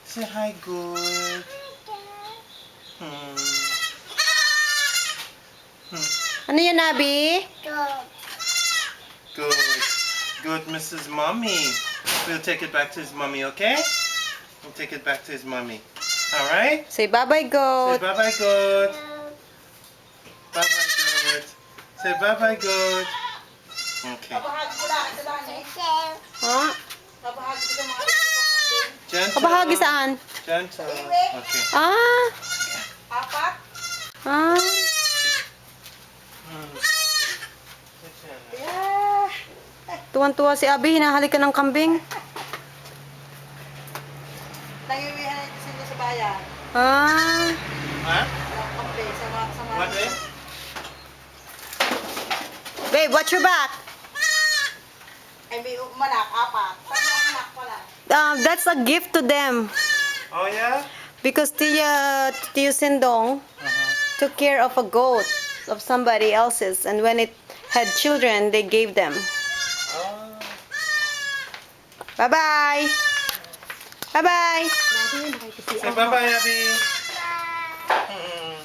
Say hi, good. Hmm. Ano yan, Abby? Good. Good, Mrs. Mommy. We'll take it back to his mommy, okay? We'll take it back to his mommy. Alright? Say bye-bye, Say goat. bye-bye, good. Bye-bye, good. Say bye-bye, good. Okay. Ha? Gentle. Kabahagi saan? Gentle. Okay. Ah. Ah. Hmm. Tuwan-tuwa si Abby, hinahalikan ng kambing. Nangiwihan ito sila sa bayan. Ah. Huh? Kampi, sa What is? Babe, watch your back. Ay, may manak, apat. Tatlong anak pala. That's a gift to them. Oh, yeah? Because Tio Sindong took care of a goat of somebody else's, and when it had children, they gave them. Oh. Bye-bye. Bye-bye. Say bye-bye, Abby. Mm-mm.